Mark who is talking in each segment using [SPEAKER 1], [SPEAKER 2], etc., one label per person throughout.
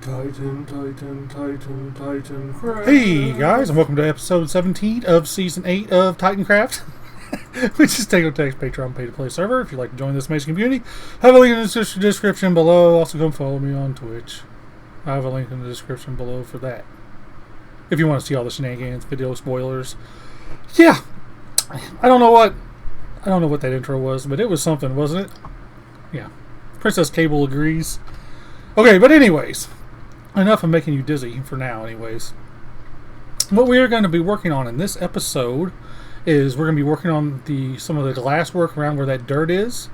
[SPEAKER 1] Titancraft.
[SPEAKER 2] Hey guys, and welcome to episode 17 of season 8 of Titancraft, which is Tango Patreon pay-to-play server. If you'd like to join this amazing community, I have a link in the description below. Also, come follow me on Twitch. I have a link in the description below for that. If you want to see all the shenanigans, video spoilers. Yeah, I don't know what that intro was, but it was something, wasn't it? Yeah, Princess Caable agrees. Okay, but anyways, enough of making you dizzy for now, anyways. What we are going to be working on in this episode is we're going to be working on some of the glass work around where that dirt is,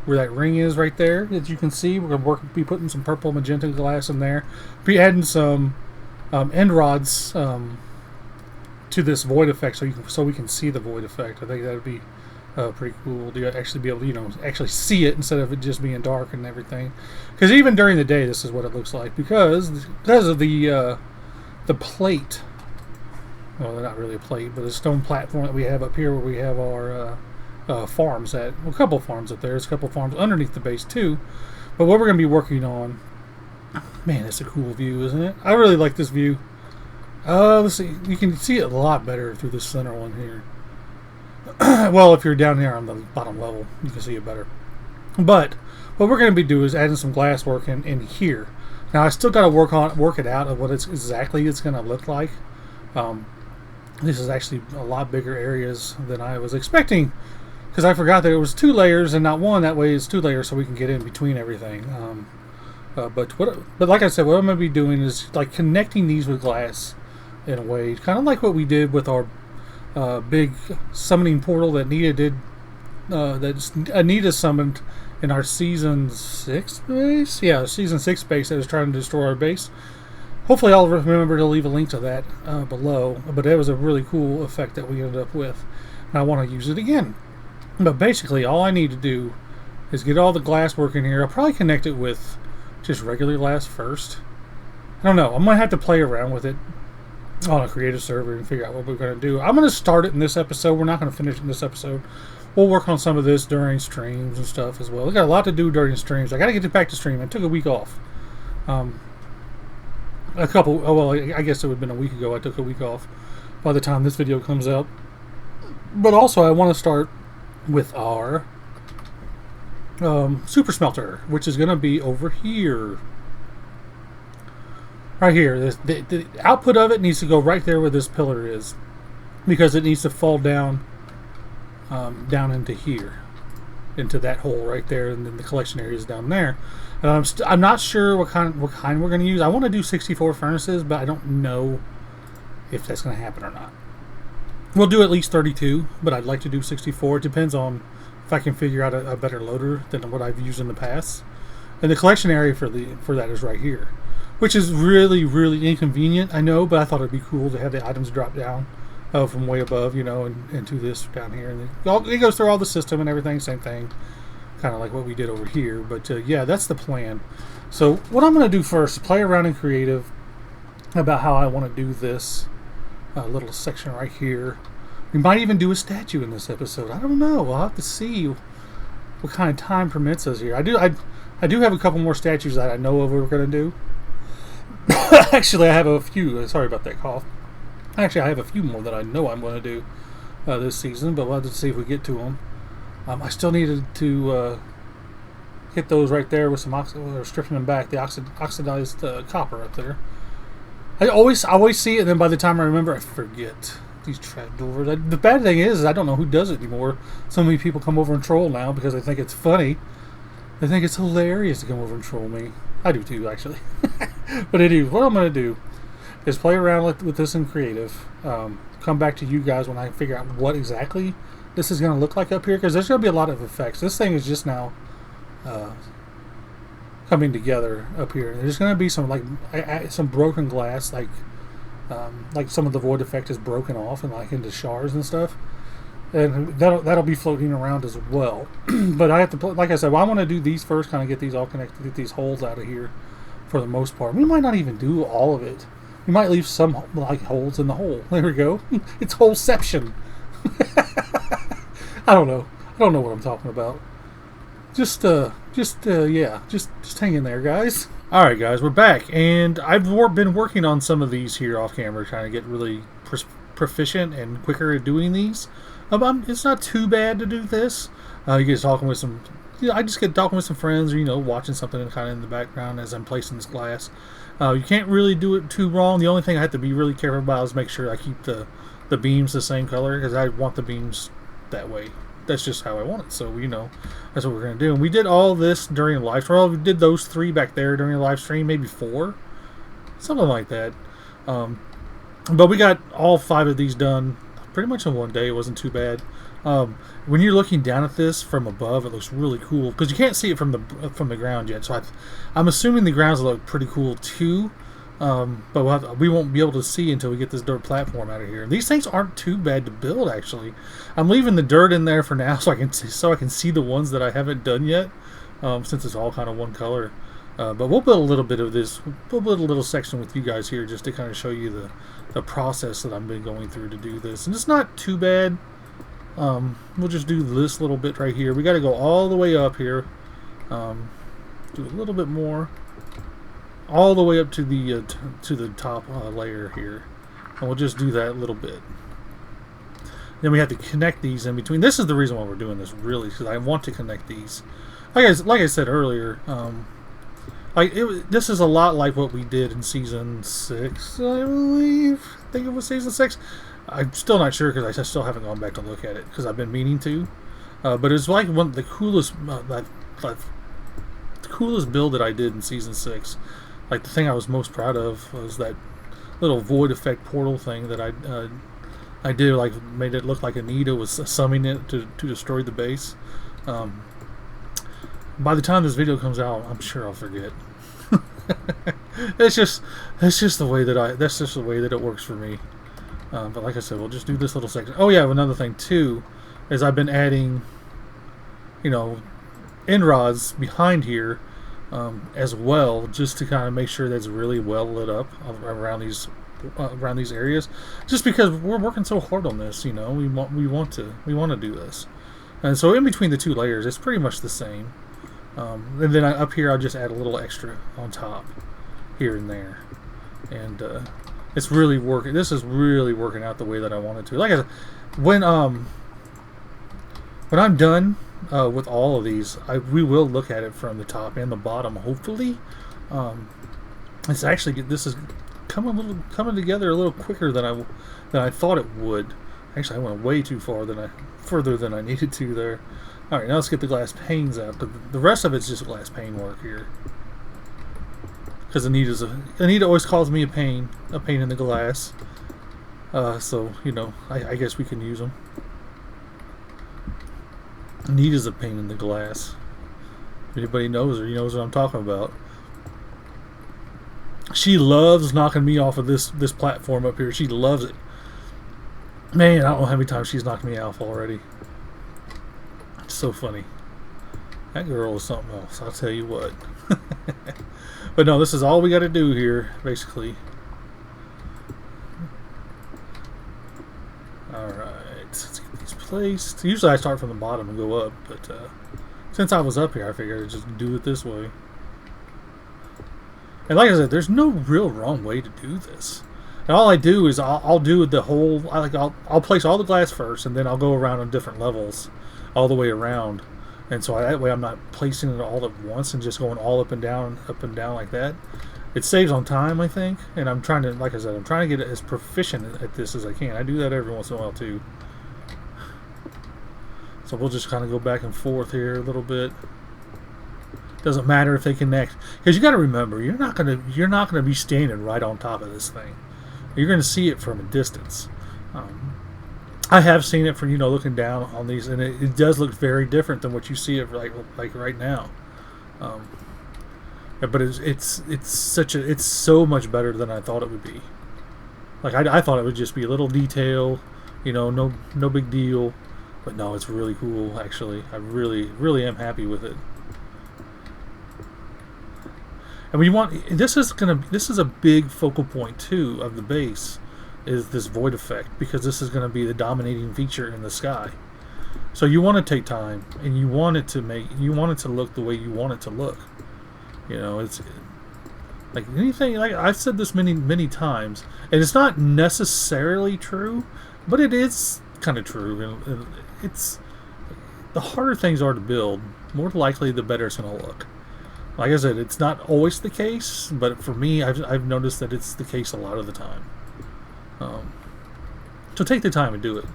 [SPEAKER 2] where that ring is right there. As you can see, we're going to be putting some purple magenta glass in there. Be adding some end rods to this void effect, so we can see the void effect. I think that would be pretty cool to actually be able to, actually see it instead of it just being dark and everything. Because even during the day, this is what it looks like because of the plate. Well, not really a plate, but a stone platform that we have up here where we have our farms at. Well, a couple of farms up there. There's a couple of farms underneath the base too. But what we're going to be working on, man, it's a cool view, isn't it? I really like this view. Let's see. You can see it a lot better through the center one here. Well, if you're down here on the bottom level, you can see it better. But what we're going to be doing is adding some glass work in here. Now, I still got to work it out of what exactly it's going to look like. This is actually a lot bigger areas than I was expecting, because I forgot that it was 2 layers and not one. That way, it's 2 layers, so we can get in between everything. But like I said, what I'm going to be doing is like connecting these with glass in a way, kind of like what we did with our big summoning portal that Anita summoned in our season 6 base. Yeah, season 6 base that was trying to destroy our base. Hopefully I'll remember to leave a link to that below. But it was a really cool effect that we ended up with, and I want to use it again. But basically all I need to do is get all the glass work in here. I'll probably connect it with just regular glass first. I don't know. I'm going to have to play around with it on a creative server and figure out what we're going to do. I'm going to start it in this episode. We're not going to finish it in this episode. We'll work on some of this during streams and stuff as well. We got a lot to do during streams. I got to get back to stream. I took a week off. I guess it would have been a week ago I took a week off by the time this video comes out. But also I want to start with our super smelter, which is going to be over here. Right here. The output of it needs to go right there where this pillar is, because it needs to fall down into here, into that hole right there, and then the collection area is down there. And I'm not sure what kind we're going to use. I want to do 64 furnaces, but I don't know if that's going to happen or not. We'll do at least 32, but I'd like to do 64. It depends on if I can figure out a better loader than what I've used in the past. And the collection area for that is right here, which is really, really inconvenient, I know, but I thought it'd be cool to have the items drop down from way above, and into this down here. And it goes through all the system and everything, same thing, kind of like what we did over here. But yeah, that's the plan. So what I'm going to do first is play around in creative about how I want to do this little section right here. We might even do a statue in this episode. I don't know. We'll have to see what kind of time permits us here. I do have a couple more statues that I know of we're going to do. Actually, I have a few. Sorry about that cough. Actually, I have a few more that I know I'm going to do this season, but we'll have to see if we get to them. I still needed to hit those right there with some stripping them back, the oxidized copper up there. I always see it, and then by the time I remember, I forget these trapdoors. The bad thing is I don't know who does it anymore. So many people come over and troll now because they think it's funny. They think it's hilarious to come over and troll me. I do too, actually. But anyway, what I'm going to do is play around with this in creative. Come back to you guys when I figure out what exactly this is going to look like up here, because there's going to be a lot of effects. This thing is just now coming together up here. There's going to be some broken glass, like some of the void effect is broken off and like into shards and stuff. And that'll be floating around as well. But I have to, like I said, I want to do these first, kind of get these all connected, get these holes out of here for the most part. We might not even do all of it. We might leave some like holes in the hole. There we go. It's holeception. I don't know what I'm talking about. Yeah, just hang in there, guys. All right, guys, we're back, and I've been working on some of these here off camera, trying to get really proficient and quicker at doing these. It's not too bad to do this. You get talking with some. I just get talking with some friends, or watching something kind of in the background as I'm placing this glass. You can't really do it too wrong. The only thing I have to be really careful about is make sure I keep the beams the same color, because I want the beams that way. That's just how I want it. So that's what we're gonna do. And we did all this during the live stream. Well, we did those 3 back there during the live stream, maybe 4, something like that. But we got all 5 of these done pretty much in one day. It wasn't too bad. When you're looking down at this from above, it looks really cool because you can't see it from the ground yet. So I'm assuming the grounds look pretty cool too. But we won't be able to see until we get this dirt platform out of here. These things aren't too bad to build, actually. I'm leaving the dirt in there for now so I can see the ones that I haven't done yet, since it's all kind of one color. But we'll build a little bit of this. We'll build a little section with you guys here just to kind of show you the process that I've been going through to do this. And it's not too bad. We'll just do this little bit right here. We got to go all the way up here. Do a little bit more. All the way up to the top layer here, and we'll just do that a little bit. Then we have to connect these in between. This is the reason why we're doing this, really, because I want to connect these. Like I said earlier, this is a lot like what we did in season 6, I believe. I think it was season 6. I'm still not sure because I still haven't gone back to look at it because I've been meaning to. But it's like one of the coolest, the coolest build that I did in season 6. Like, the thing I was most proud of was that little void effect portal thing that I did. Like, made it look like Anita was summoning it to destroy the base. By the time this video comes out, I'm sure I'll forget. It's just the way that that's just the way that it works for me. But like I said, we'll just do this little section. Oh yeah, another thing too is I've been adding, end rods behind here. As well, just to kind of make sure that's really well lit up around these areas. Just because we're working so hard on this, we want to do this, and so in between the 2 layers, it's pretty much the same. And then up here, I'll just add a little extra on top, here and there, and it's really working. This is really working out the way that I wanted to. Like I said, when I'm done. With all of these, we will look at it from the top and the bottom. Hopefully, this is coming together a little quicker than I thought it would. Actually, I went way too further than I needed to there. All right, now let's get the glass panes out. But the rest of it's just glass pane work here. Because Anita always calls me a pain in the glass. So I guess we can use them. Anita's a pain in the glass. If anybody knows her, knows what I'm talking about. She loves knocking me off of this platform up here. She loves it. Man, I don't know how many times she's knocked me off already. It's so funny. That girl is something else, I'll tell you what. But no, this is all we got to do here, basically. Alright. Placed. Usually I start from the bottom and go up, but since I was up here, I figured I'd just do it this way. And like I said, there's no real wrong way to do this. And all I do is I'll do the whole. I'll place all the glass first, and then I'll go around on different levels, all the way around. And so that way I'm not placing it all at once and just going all up and down like that. It saves on time, I think. And I'm trying to, like I said, I'm trying to get as proficient at this as I can. I do that every once in a while too. So we'll just kind of go back and forth here a little bit. Doesn't matter if they connect, because you got to remember, you're not gonna be standing right on top of this thing. You're gonna see it from a distance. I have seen it from looking down on these, and it does look very different than what you see it like right now. But it's so much better than I thought it would be. Like I thought it would just be a little detail, no big deal. But no, it's really cool, actually. I really am happy with it. And this is a big focal point too of the base, is this void effect, because this is going to be the dominating feature in the sky. So you want to take time, and you want it to look the way you want it to look. You know, it's like anything. Like I've said this many times, and it's not necessarily true, but it is kind of true. And it's the harder things are to build, more likely the better it's going to look. Like I said, it's not always the case, but for me, I've noticed that it's the case a lot of the time. So take the time and do it.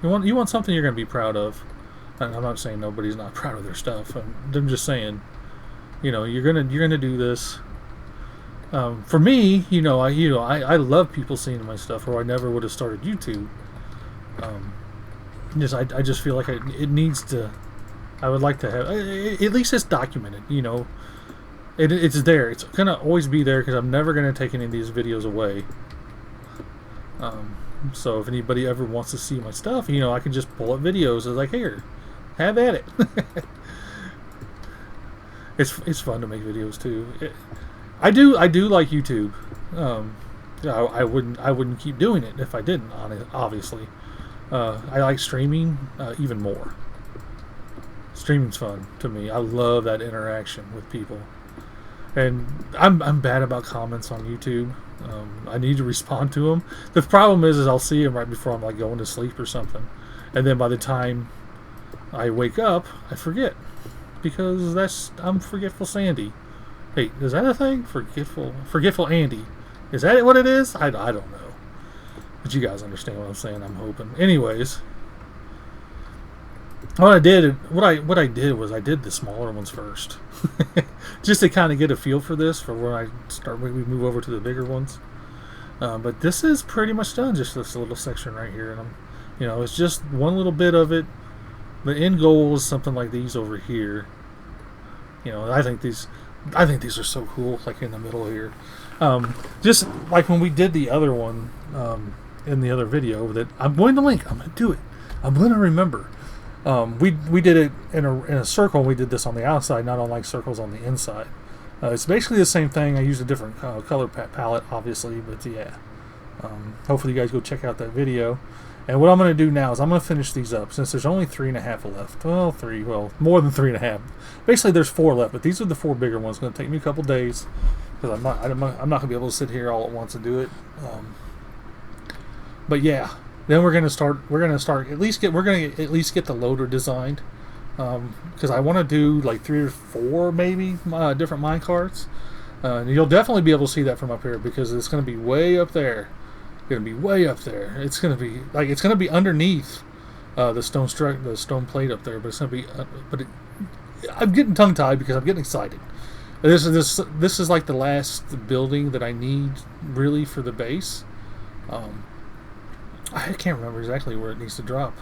[SPEAKER 2] You want something you're going to be proud of. And I'm not saying nobody's not proud of their stuff. I'm just saying, you know, you're gonna do this. For me, I love people seeing my stuff, or I never would have started YouTube. I just feel like it needs to. I would like to have at least it's documented. You know, it's there. It's gonna always be there because I'm never gonna take any of these videos away. So if anybody ever wants to see my stuff, you know, I can just pull up videos. It's like, here, have at it. It's fun to make videos too. I do like YouTube. I wouldn't keep doing it if I didn't. Obviously, I like streaming even more. Streaming's fun to me. I love that interaction with people. And I'm bad about comments on YouTube. I need to respond to them. The problem is I'll see them right before I'm like going to sleep or something, and then by the time I wake up, I forget because I'm forgetful Sandy. Hey, is that a thing? Forgetful Andy. Is that what it is? I don't know. But you guys understand what I'm saying. I'm hoping. Anyways, what I did was I did the smaller ones first, just to kind of get a feel for this for when we move over to the bigger ones. But this is pretty much done. Just this little section right here, and it's just one little bit of it. The end goal is something like these over here. I think these are so cool. Like in the middle here, just like when we did the other one in the other video that I'm going to link. I'm going to do it. I'm going to remember. We did it in a circle. We did this on the outside, not on like circles on the inside. It's basically the same thing. I used a different color palette, obviously, but yeah. Hopefully you guys go check out that video. And what I'm going to do now is I'm going to finish these up since there's only 3.5 left. Well, more than 3.5. Basically, there's 4 left, but these are the 4 bigger ones. It's going to take me a couple days because I'm not going to be able to sit here all at once and do it. But yeah. Then we're gonna start. We're gonna at least get the loader designed, because I want to do like 3 or 4 maybe different mine carts. And you'll definitely be able to see that from up here because it's gonna be way up there. It's gonna be underneath the stone plate up there, but it's gonna be. I'm getting tongue tied because I'm getting excited. This is like the last building that I need really for the base. I can't remember exactly where it needs to drop.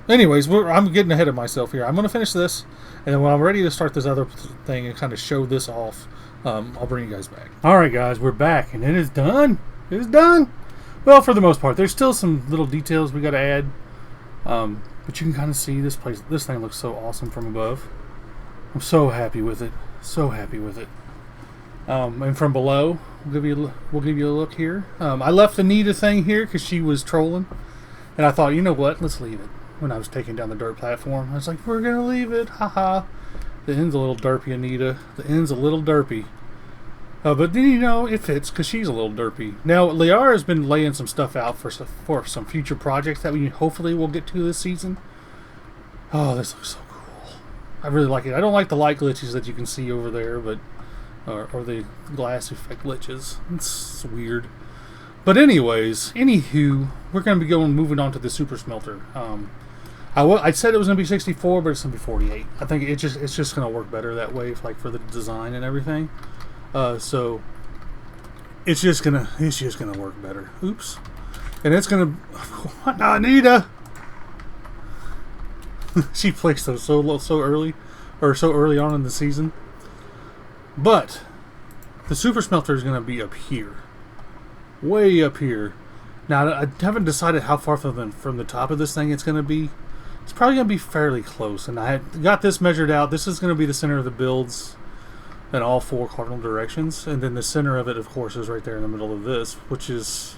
[SPEAKER 2] Anyways, I'm getting ahead of myself here. I'm going to finish this, and then when I'm ready to start this other thing and kind of show this off, I'll bring you guys back. Alright guys, we're back, and it is done. It is done. Well, for the most part. There's still some little details we got to add, but you can kind of see this thing looks so awesome from above. I'm so happy with it. So happy with it. And from below, we'll give you a look here. I left Anita thing here because she was trolling, and I thought, you know what, let's leave it. When I was taking down the dirt platform, I was like, we're gonna leave it, haha. The end's a little derpy, Anita. The end's a little derpy. But then it fits because she's a little derpy. Now Liara's been laying some stuff out for some future projects that we hopefully will get to this season. Oh, this looks so cool. I really like it. I don't like the light glitches that you can see over there, but. Or the glass effect glitches. It's weird. But anywho, we're going to be moving on to the super smelter. I said it was going to be 64, but it's going to be 48. I think it's just going to work better that way, like for the design and everything. So it's just gonna work better. Oops. And it's gonna. What, Anita? She placed those so early on in the season. But the super smelter is going to be up here, way up here. Now I haven't decided how far from the top of this thing it's going to be. It's probably going to be fairly close, and I got this measured out. This is going to be the center of the builds in all 4 cardinal directions, and then the center of it, of course, is right there in the middle of this, which is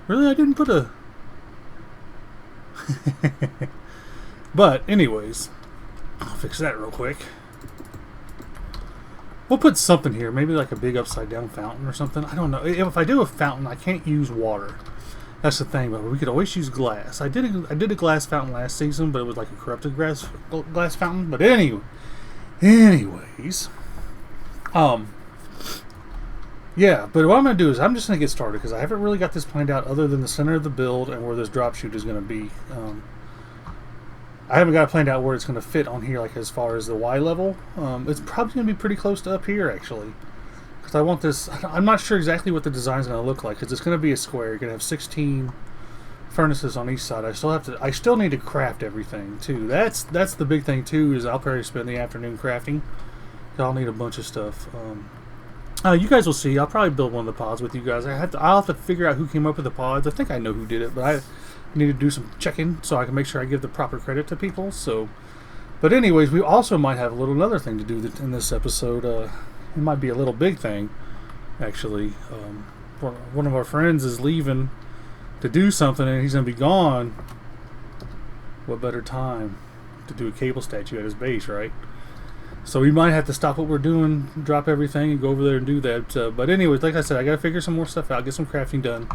[SPEAKER 2] really I didn't put a. But anyways, I'll fix that real quick. We'll put something here, maybe like a big upside down fountain or something. I don't know. If I do a fountain, I can't use water. That's the thing, but we could always use glass. I did a glass fountain last season, but it was like a corrupted glass fountain. But anyways, yeah. But what I'm gonna do is I'm just gonna get started because I haven't really got this planned out other than the center of the build and where this drop chute is gonna be. I haven't got it planned out where it's going to fit on here, like as far as the Y level. It's probably going to be pretty close to up here, actually. Because I want this... I'm not sure exactly what the design's going to look like, because it's going to be a square. You're going to have 16 furnaces on each side. I still need to craft everything, too. That's the big thing, too, is I'll probably spend the afternoon crafting. I'll need a bunch of stuff. You guys will see. I'll probably build one of the pods with you guys. I'll have to figure out who came up with the pods. I think I know who did it, but I need to do some checking so I can make sure I give the proper credit to people. So, but anyways, we also might have another thing to do in this episode. It might be a little big thing, actually. One of our friends is leaving to do something, and he's going to be gone. What better time to do a Caable statue at his base, right? So we might have to stop what we're doing, drop everything, and go over there and do that. But anyways, like I said, I got to figure some more stuff out, get some crafting done.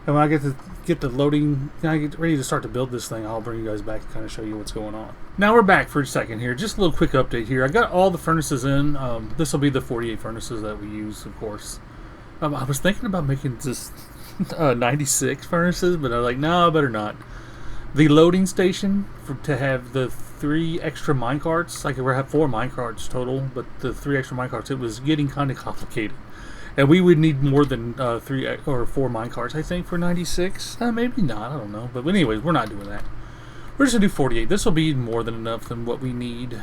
[SPEAKER 2] And when I get the loading, when I get ready to start to build this thing, I'll bring you guys back and kind of show you what's going on. Now we're back for a second here. Just a little quick update here. I got all the furnaces in. This will be the 48 furnaces that we use, of course. I was thinking about making just 96 furnaces, but I was like, no, better not. The loading station to have the 3 extra minecarts, like we have 4 minecarts total, but the 3 extra minecarts, it was getting kind of complicated. And we would need more than 3 or 4 minecarts, I think, for 96. Maybe not, I don't know. But anyways, we're not doing that. We're just going to do 48. This will be more than enough than what we need.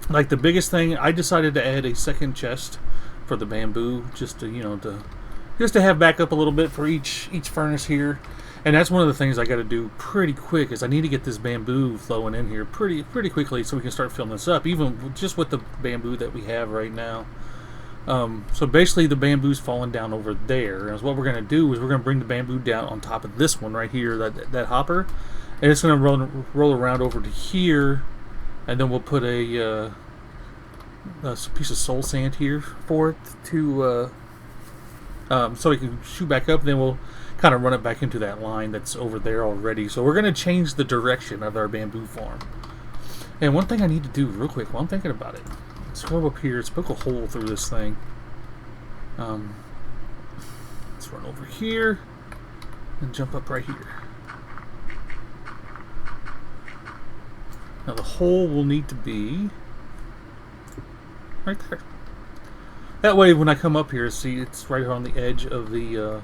[SPEAKER 2] Like the biggest thing, I decided to add a second chest for the bamboo, just to have backup a little bit for each furnace here. And that's one of the things I got to do pretty quick, is I need to get this bamboo flowing in here pretty quickly so we can start filling this up, even just with the bamboo that we have right now. So basically the bamboo's falling down over there, and what we're going to do is we're going to bring the bamboo down on top of this one right here, that hopper, and it's going to roll around over to here, and then we'll put a piece of soul sand here for it to so we can shoot back up, and then we'll kind of run it back into that line that's over there already. So we're going to change the direction of our bamboo farm. And one thing I need to do real quick while I'm thinking about it, let's go up here, let's poke a hole through this thing. Let's run over here and jump up right here. Now the hole will need to be right there. That way when I come up here, see, it's right on the edge of the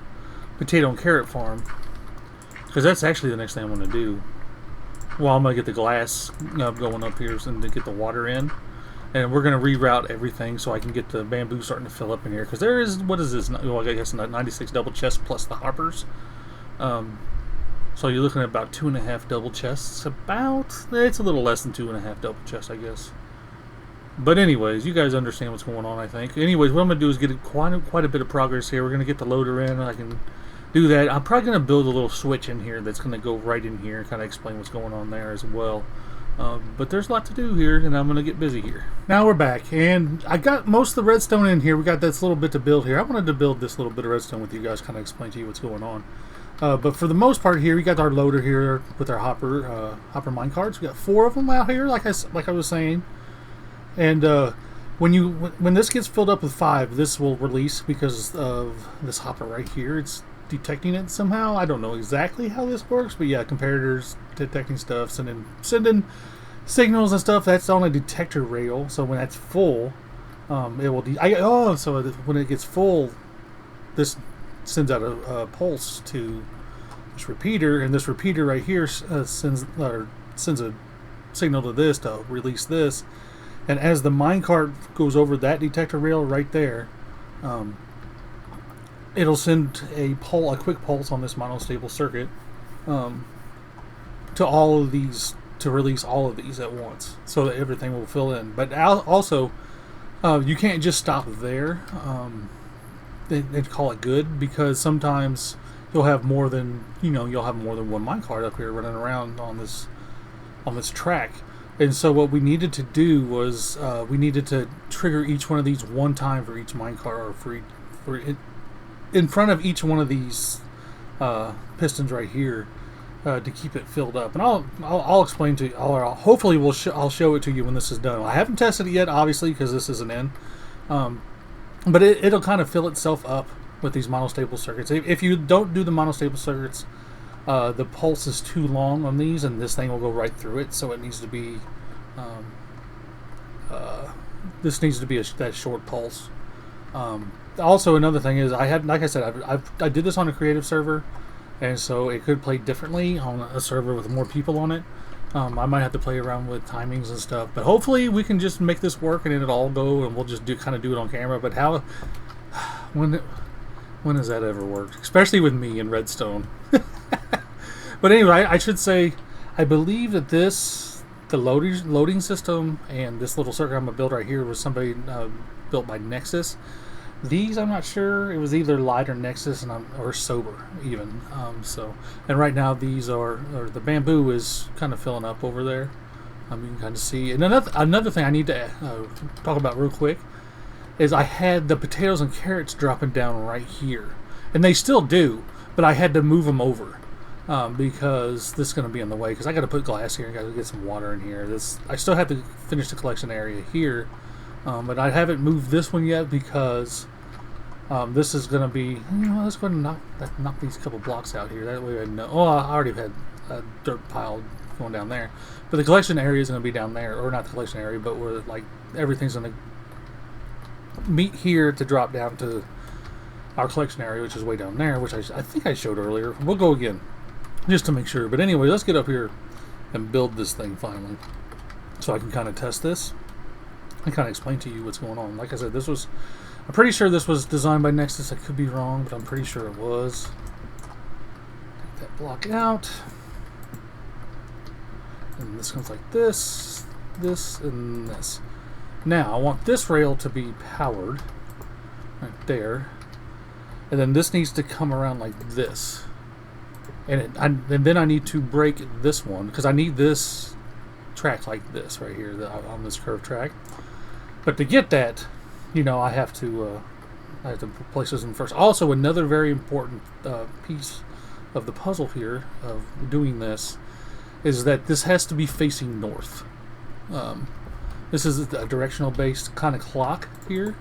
[SPEAKER 2] potato and carrot farm. Because that's actually the next thing I want to do. Well, I'm going to get the glass going up here and to get the water in. And we're going to reroute everything so I can get the bamboo starting to fill up in here. Because there is, what is this? Well, I guess 96 double chests plus the hoppers. So you're looking at about 2.5 double chests. It's a little less than 2.5 double chests, I guess. But anyways, you guys understand what's going on, I think. Anyways, what I'm going to do is get quite a bit of progress here. We're going to get the loader in. I can do that. I'm probably going to build a little switch in here that's going to go right in here and kind of explain what's going on there as well. But there's a lot to do here, and I'm going to get busy here. Now we're back, and I got most of the redstone in here. We got this little bit to build here. I wanted to build this little bit of redstone with you guys, kind of explain to you what's going on. But for the most part here, we got our loader here with our hopper minecarts. We got 4 of them out here, like I was saying. And when this gets filled up with 5, this will release because of this hopper right here. It's detecting it somehow. I don't know exactly how this works, but yeah, comparators detecting stuff, sending signals and stuff. That's on a detector rail. So when that's full, it will. So when it gets full, this sends out a pulse to this repeater, and this repeater right here sends a signal to this to release this. And as the minecart goes over that detector rail right there, it'll send a quick pulse on this monostable circuit to all of these, to release all of these at once, so that everything will fill in. But also, you can't just stop there. They call it good, because sometimes you'll have more than one minecart up here running around on this on this track. And so what we needed to do was we needed to trigger each one of these one time for each minecart, or in front of each one of these pistons right here to keep it filled up. And I'll explain to you. Hopefully I'll show it to you when this is done. I haven't tested it yet, obviously, because this isn't in. But it'll kind of fill itself up with these monostable circuits. If you don't do the monostable circuits, the pulse is too long on these, and this thing will go right through it. So it needs to be, this needs to be that short pulse. Also, another thing is I did this on a creative server, and so it could play differently on a server with more people on it. I might have to play around with timings and stuff, but hopefully we can just make this work and it'll all go, and we'll just do it on camera. But when has that ever worked? Especially with me in Redstone. But anyway, I should say, I believe that the loading system and this little circuit I'm gonna build right here was somebody built by Nexus. These, I'm not sure. It was either Light or Nexus, or Sober even. And right now these or the bamboo is kind of filling up over there. You can kind of see. And another thing I need to talk about real quick is I had the potatoes and carrots dropping down right here, and they still do, but I had to move them over because this is going to be in the way. Because I got to put glass here, and got to get some water in here. I still have to finish the collection area here, but I haven't moved this one yet because. This is going to be, let's go ahead and knock these couple blocks out here. That way I know. Oh, I already had a dirt pile going down there. But the collection area is going to be down there. Or not the collection area, but where like everything's going to meet here to drop down to our collection area, which is way down there, which I think I showed earlier. We'll go again, just to make sure. But anyway, let's get up here and build this thing finally. So I can kind of test this and kind of explain to you what's going on. Like I said, I'm pretty sure this was designed by Nexus. I could be wrong, but I'm pretty sure it was. Take that block out. And this comes like this, and this. Now, I want this rail to be powered. Right there. And then this needs to come around like this. And then I need to break this one, because I need this track like this right here on this curved track. But to get that, I have to place this in first. Also, another very important piece of the puzzle here of doing this is that this has to be facing north. This is a directional based kind of clock here.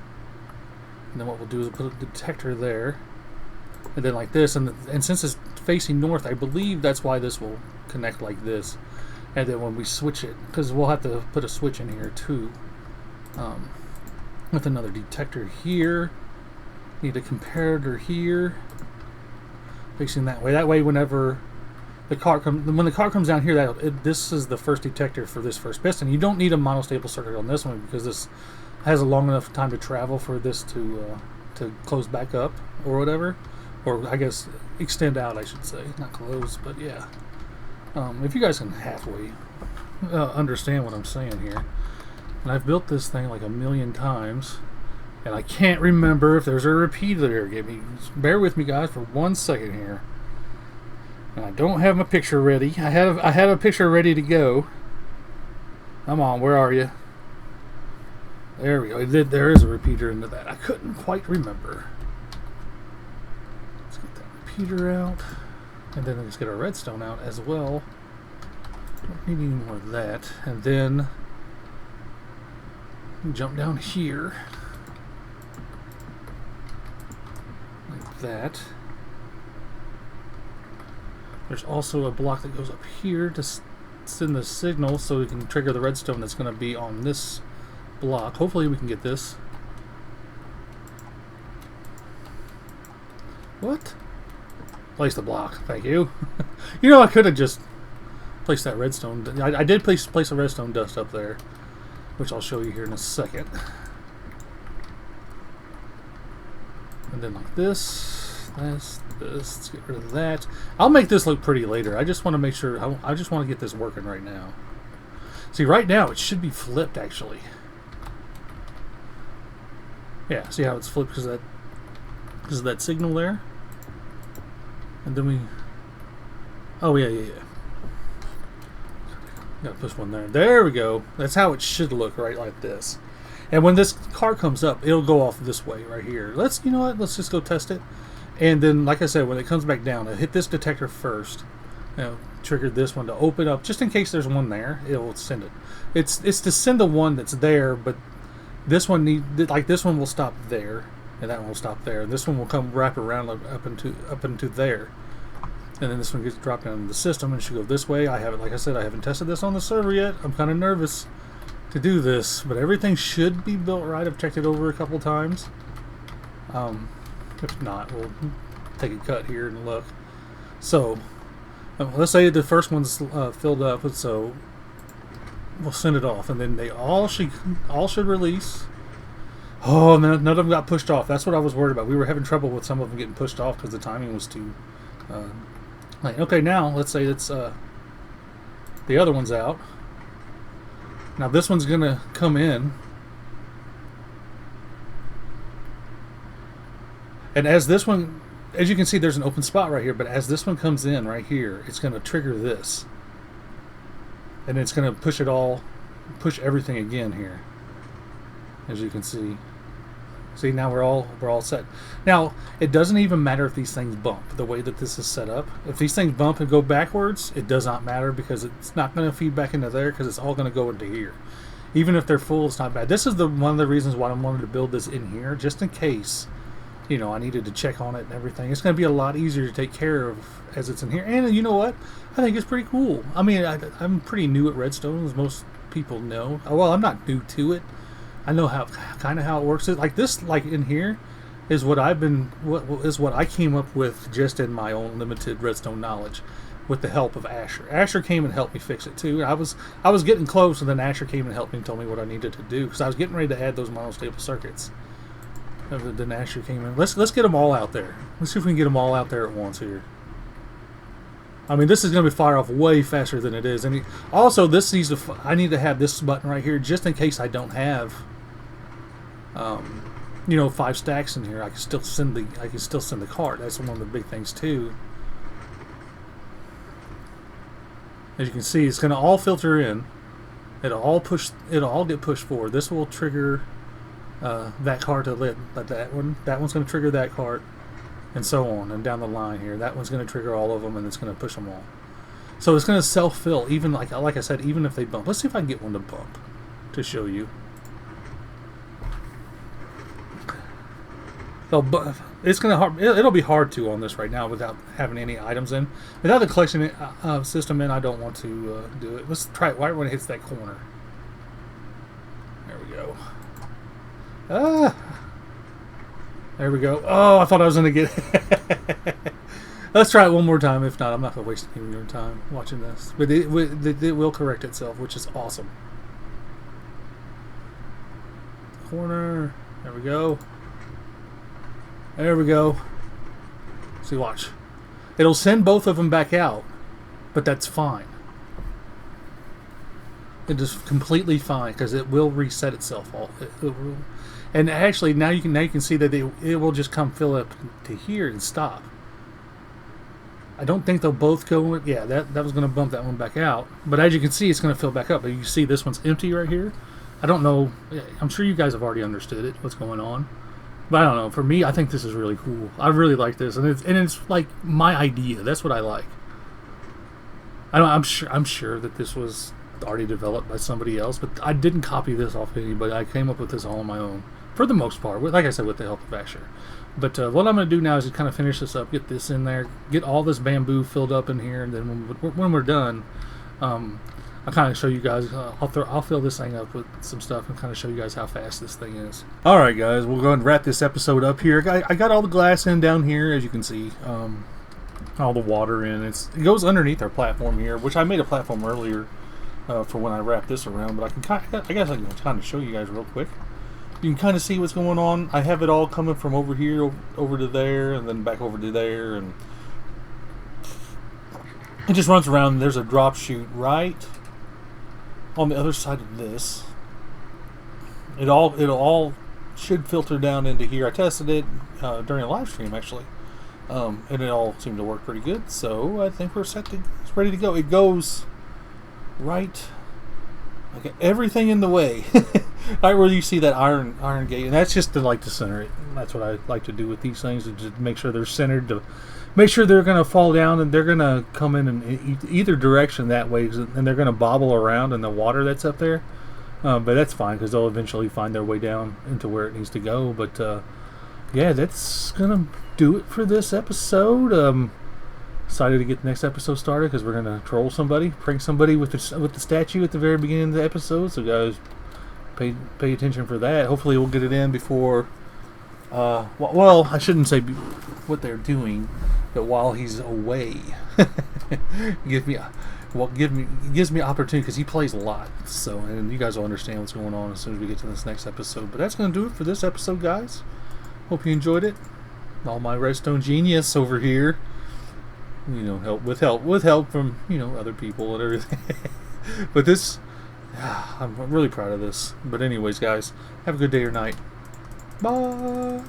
[SPEAKER 2] And then what we'll do is put a detector there, and then like this, and since it's facing north, I believe that's why this will connect like this. And then when we switch it, because we'll have to put a switch in here too. With another detector here, need a comparator here, facing that way. That way, whenever the cart comes down here, this is the first detector for this first piston. You don't need a monostable circuit on this one because this has a long enough time to travel for this to close back up or whatever, or I guess extend out, I should say, not close, but yeah. If you guys can halfway understand what I'm saying here. And I've built this thing like a million times, and I can't remember if there's a repeater there. Bear with me, guys, for 1 second here. And I don't have my picture ready. I had a picture ready to go. Come on, where are you? There we go. There is a repeater into that. I couldn't quite remember. Let's get that repeater out, and then let's get our redstone out as well. Don't need any more of that, and then. Jump down here like that. There's also a block that goes up here to send the signal so we can trigger the redstone that's going to be on this block. Hopefully we can get this. What? Place the block. Thank you. I could have just placed that redstone. I did place a redstone dust up there, which I'll show you here in a second. And then like this, let's get rid of that. I'll make this look pretty later. I just want to make sure, I just want to get this working right now. See, right now it should be flipped actually. Yeah, see how it's flipped because of that signal there? And then we, oh yeah. Gotta push one there. There we go. That's how it should look, right like this. And when this car comes up, it'll go off this way right here. You know what? Let's just go test it. And then, like I said, when it comes back down, it'll hit this detector first. Trigger this one to open up, just in case there's one there. It'll send it. It's to send the one that's there, but this one this one will stop there, and that one will stop there. And this one will come wrap around up into there, and then this one gets dropped down in the system and should go this way. Like I said, I haven't tested this on the server yet. I'm kind of nervous to do this, but everything should be built right. I've checked it over a couple times. If not, we'll take a cut here and look. So let's say the first one's filled up, so we'll send it off, and then they all should release. Oh, none of them got pushed off. That's what I was worried about. We were having trouble with some of them getting pushed off because the timing was too late. Okay, now let's say it's the other one's out. Now this one's gonna come in, and as this one, as you can see, there's an open spot right here, but as this one comes in right here, it's going to trigger this. And it's going to push everything again here. As you can see. See, now we're all set. Now, it doesn't even matter if these things bump, the way that this is set up. If these things bump and go backwards, it does not matter because it's not going to feed back into there because it's all going to go into here. Even if they're full, it's not bad. This is one of the reasons why I wanted to build this in here, just in case I needed to check on it and everything. It's going to be a lot easier to take care of as it's in here. And you know what? I think it's pretty cool. I mean, I'm pretty new at Redstone, as most people know. Well, I'm not new to it. I know kind of how it works. Like this, like in here, is what I came up with just in my own limited Redstone knowledge, with the help of Asher. Asher came and helped me fix it too. I was getting close, and then Asher came and helped me and told me what I needed to do because I was getting ready to add those monostable circuits. The Asher came in. Let's get them all out there. Let's see if we can get them all out there at once here. I mean, this is going to be fire off way faster than it is. And also, this needs to. I need to have this button right here just in case I don't have, 5 stacks in here. I can still send the cart. That's one of the big things too. As you can see, it's going to all filter in. It'll all get pushed forward. This will trigger that cart to let that one. That one's going to trigger that cart, and so on, and down the line here. That one's going to trigger all of them, and it's going to push them all. So it's going to self-fill, even like I said, even if they bump. Let's see if I can get one to bump to show you. It's going to it'll be hard to on this right now without having any items in. Without the collection system in, I don't want to do it. Let's try it right when it hits that corner. There we go. There we go. Oh, I thought I was going to get it. Let's try it one more time. If not, I'm not going to waste any of your time watching this. But it will correct itself, which is awesome. Corner. There we go. There we go. See, watch. It'll send both of them back out, but that's fine. It is completely fine because it will reset itself all. And actually, now you can see that it will just come fill up to here and stop. I don't think they'll both go. Yeah, that was going to bump that one back out. But as you can see, it's going to fill back up. But you see this one's empty right here. I don't know. I'm sure you guys have already understood it. What's going on? But I don't know. For me, I think this is really cool. I really like this, and it's like my idea. That's what I like. I'm sure that this was already developed by somebody else, but I didn't copy this off anybody. I came up with this all on my own, for the most part. Like I said, with the help of Asher. But what I'm going to do now is just kind of finish this up, get this in there, get all this bamboo filled up in here, and then when we're done, I'll kind of show you guys. I'll fill this thing up with some stuff and kind of show you guys how fast this thing is. All right, guys, we'll go ahead and wrap this episode up here. I got all the glass in down here, as you can see. All the water in. It goes underneath our platform here, which I made a platform earlier for when I wrap this around. But I guess I can kind of show you guys real quick. You can kind of see what's going on. I have it all coming from over here over to there, and then back over to there, and it just runs around. And there's a drop chute right on the other side of this. It all should filter down into here. I tested it during a live stream actually, and it all seemed to work pretty good. So I think we're set. It's ready to go. It goes right, okay, everything in the way. Right where you see that iron gate, and that's just to like to center it. That's what I like to do with these things, is just make sure they're centered, to make sure they're going to fall down and they're going to come in either direction that way, and they're going to bobble around in the water that's up there. But that's fine, because they'll eventually find their way down into where it needs to go. But yeah, that's gonna do it for this episode. Excited to get the next episode started, because we're gonna troll somebody, prank somebody with the statue at the very beginning of the episode. So guys, pay attention for that. Hopefully we'll get it in before. Well, I shouldn't say what they're doing, but while he's away, gives me opportunity, because he plays a lot. So, and you guys will understand what's going on as soon as we get to this next episode. But that's gonna do it for this episode, guys. Hope you enjoyed it. All my Redstone genius over here. You know, with help from, you know, other people and everything. But this, I'm really proud of this. But anyways, guys, have a good day or night. Bye.